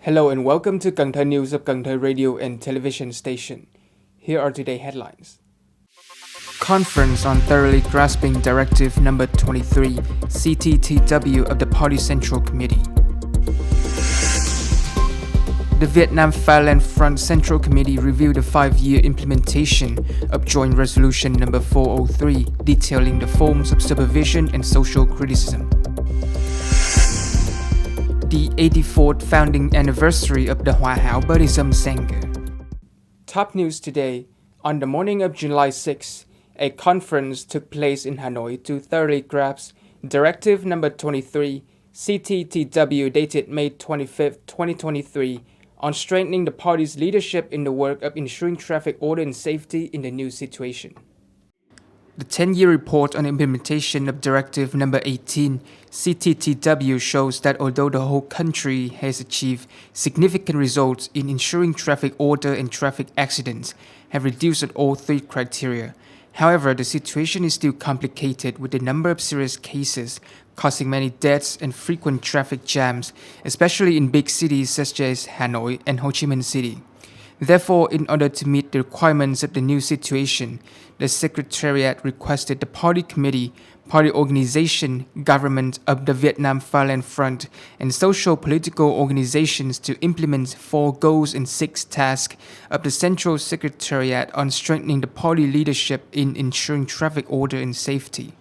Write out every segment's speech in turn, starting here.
Hello and welcome to Cần Thơ News of Cần Thơ Radio and Television Station. Here are today's headlines. Conference on thoroughly grasping Directive number 23, CTTW of the Party Central Committee. The Vietnam-Fatherland Front Central Committee reviewed the 5-year implementation of Joint Resolution number 403, detailing the forms of supervision and social criticism. The 84th founding anniversary of the Hòa Hảo Buddhism Sangha. Top news today. On the morning of July 6, a conference took place in Hanoi to thoroughly grasp Directive number 23, CTTW dated May 25, 2023, on strengthening the party's leadership in the work of ensuring traffic order and safety in the new situation. The 10-year report on implementation of Directive number 18, CTTW, shows that although the whole country has achieved significant results in ensuring traffic order and traffic accidents have reduced at all three criteria. However, the situation is still complicated with the number of serious cases causing many deaths and frequent traffic jams, especially in big cities such as Hanoi and Ho Chi Minh City. Therefore, in order to meet the requirements of the new situation, the Secretariat requested the Party Committee, Party Organization, Government of the Vietnam-Fatherland Front, and social political organizations to implement 4 goals and 6 tasks of the Central Secretariat on strengthening the party leadership in ensuring traffic order and safety.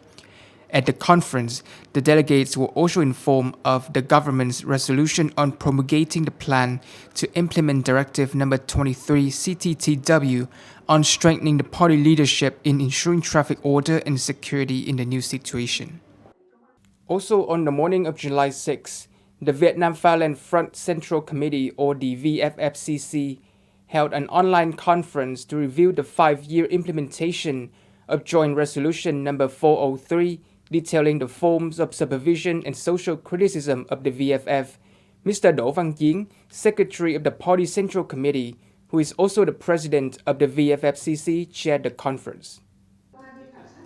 At the conference, the delegates were also informed of the government's resolution on promulgating the plan to implement Directive number 23 CTTW on strengthening the party leadership in ensuring traffic order and security in the new situation. Also on the morning of July 6, the Vietnam-Fatherland Front Central Committee, or the VFFCC, held an online conference to review the 5-year implementation of Joint Resolution number 403, detailing the forms of supervision and social criticism of the VFF. Mr. Đỗ Văn Chiến, Secretary of the Party Central Committee, who is also the President of the VFFCC, chaired the conference.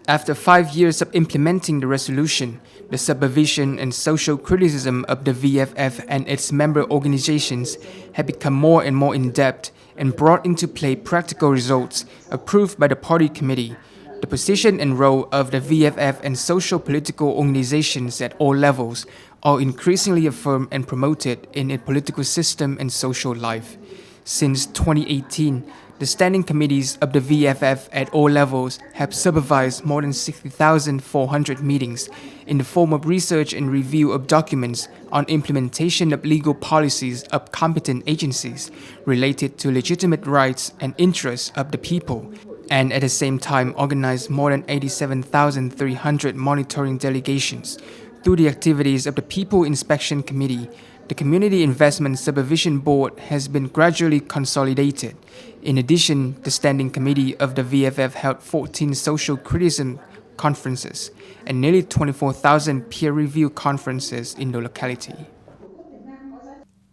After 5 years of implementing the resolution, the supervision and social criticism of the VFF and its member organizations have become more and more in-depth and brought into play practical results approved by the Party Committee. The position and role of the VFF and social political organizations at all levels are increasingly affirmed and promoted in its political system and social life. Since 2018, the standing committees of the VFF at all levels have supervised more than 60,400 meetings in the form of research and review of documents on implementation of legal policies of competent agencies related to legitimate rights and interests of the people, and at the same time organized more than 87,300 monitoring delegations. Through the activities of the People Inspection Committee, the Community Investment Supervision Board has been gradually consolidated. In addition, the Standing Committee of the VFF held 14 social criticism conferences and nearly 24,000 peer review conferences in the locality.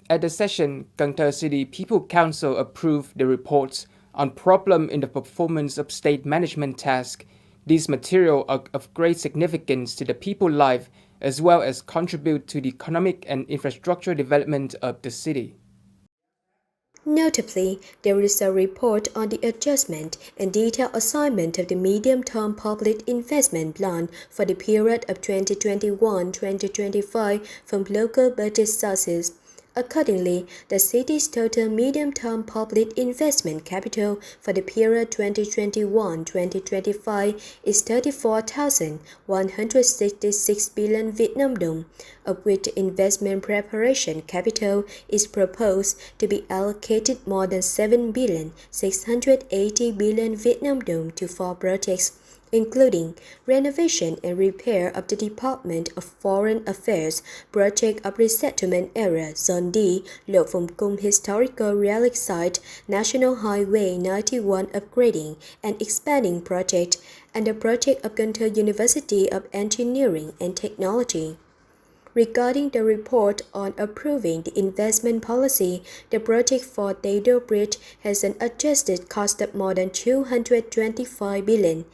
At the session, Cần Thơ City People Council approved the reports on problem in the performance of state management tasks. These materials are of great significance to the people's life as well as contribute to the economic and infrastructure development of the city. Notably, there is a report on the adjustment and detailed assignment of the medium-term public investment plan for the period of 2021-2025 from local budget sources. Accordingly, the city's total medium-term public investment capital for the period 2021-2025 is 34,166 billion Vietnam dong, of which investment preparation capital is proposed to be allocated more than 7,680 billion Vietnam dong to 4 projects, including renovation and repair of the Department of Foreign Affairs Project of Resettlement Area Zone D, Lộ Phùng Cung Historical Relic Site, National Highway 91 Upgrading and Expanding Project, and the project of Cần Thơ University of Engineering and Technology. Regarding the report on approving the investment policy, the project for Tây Đô Bridge has an adjusted cost of more than 225 billion.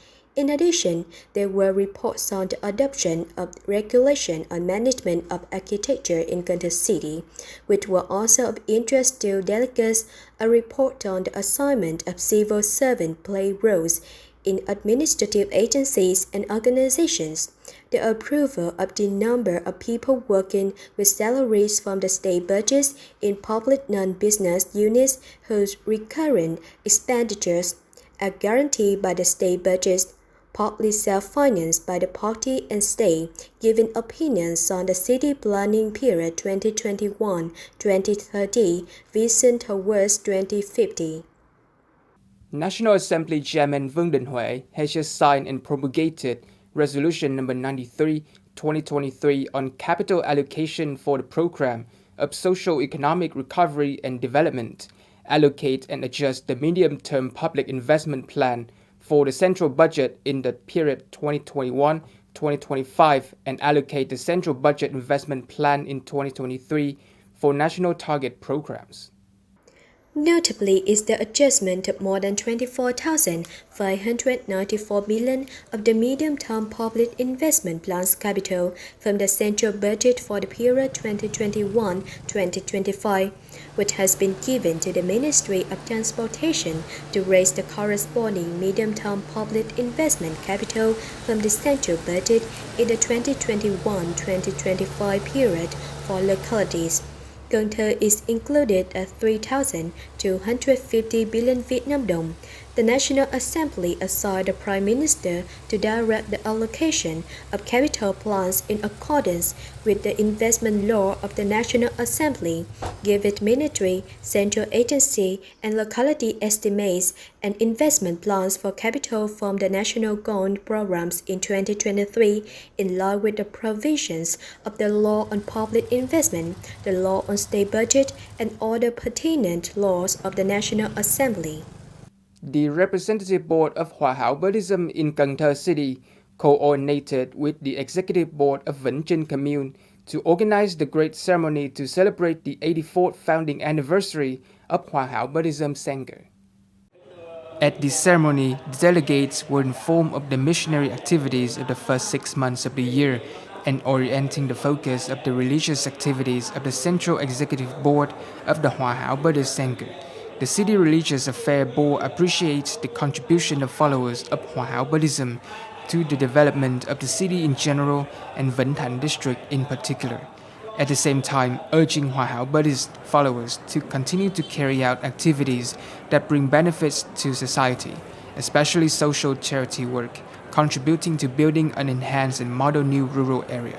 In addition, there were reports on the adoption of regulation on management of architecture in Cần Thơ City, which were also of interest to delegates. A report on the assignment of civil servants play roles in administrative agencies and organizations, the approval of the number of people working with salaries from the state budgets in public non-business units whose recurrent expenditures are guaranteed by the state budget, partly self-financed by the party and state, giving opinions on the city planning period 2021-2030, vision towards 2050. National Assembly Chairman Vương Đình Huệ has just signed and promulgated Resolution number 93, 2023 on capital allocation for the program of socio-economic recovery and development, allocate and adjust the medium-term public investment plan for the central budget in the period 2021-2025 and allocate the central budget investment plan in 2023 for national target programs. Notably is the adjustment of more than 24,594 billion of the medium-term public investment plan's capital from the central budget for the period 2021-2025, which has been given to the Ministry of Transportation to raise the corresponding medium-term public investment capital from the central budget in the 2021-2025 period for localities. Cần Thơ is included at 3,250 billion Vietnam dong. The National Assembly assigned the Prime Minister to direct the allocation of capital plans in accordance with the investment law of the National Assembly, give it ministry, central agency, and locality estimates and investment plans for capital from the national goal programs in 2023 in line with the provisions of the law on public investment, the law on state budget, and other pertinent laws of the National Assembly. The representative board of Hòa Hảo Buddhism in Cần Thơ City coordinated with the executive board of Vĩnh Trinh Commune to organize the great ceremony to celebrate the 84th founding anniversary of Hòa Hảo Buddhism Sangha. At the ceremony, the delegates were informed of the missionary activities of the first 6 months of the year and orienting the focus of the religious activities of the Central Executive Board of the Hòa Hảo Buddhist Sangha. The City Religious Affairs Board appreciates the contribution of followers of Hòa Hảo Buddhism to the development of the city in general and Vĩnh Thành district in particular. At the same time, urging Hòa Hảo Buddhist followers to continue to carry out activities that bring benefits to society, especially social charity work, contributing to building an enhanced and model new rural area.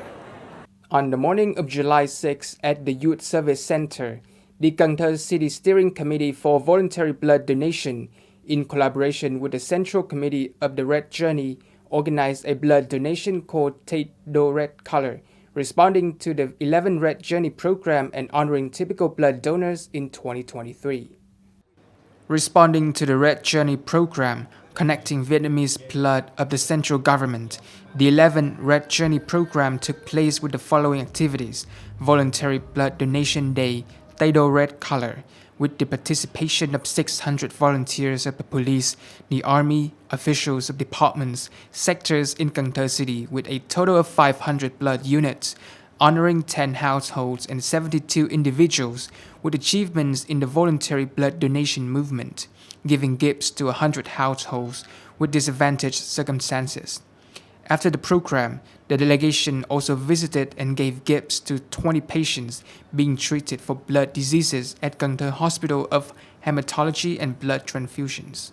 On the morning of July 6 at the Youth Service Center, the Cần Thơ City Steering Committee for Voluntary Blood Donation, in collaboration with the Central Committee of the Red Journey, organized a blood donation called Tây Đô Red Color, responding to the 11 Red Journey program and honoring typical blood donors in 2023. Responding to the Red Journey program, connecting Vietnamese blood of the central government, the 11th Red Journey program took place with the following activities: Voluntary Blood Donation Day, Tây Đô Red Color, with the participation of 600 volunteers of the police, the army, officials of departments, sectors in Cần Thơ City with a total of 500 blood units, honoring 10 households and 72 individuals with achievements in the voluntary blood donation movement, giving gifts to 100 households with disadvantaged circumstances. After the program, the delegation also visited and gave gifts to 20 patients being treated for blood diseases at Cần Thơ Hospital of Hematology and Blood Transfusions.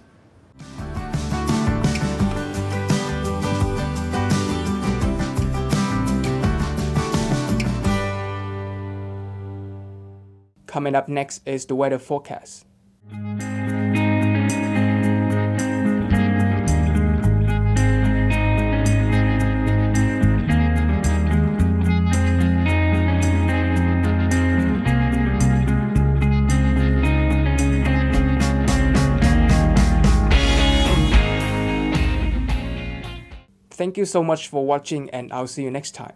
Coming up next is the weather forecast. Thank you so much for watching, and I'll see you next time.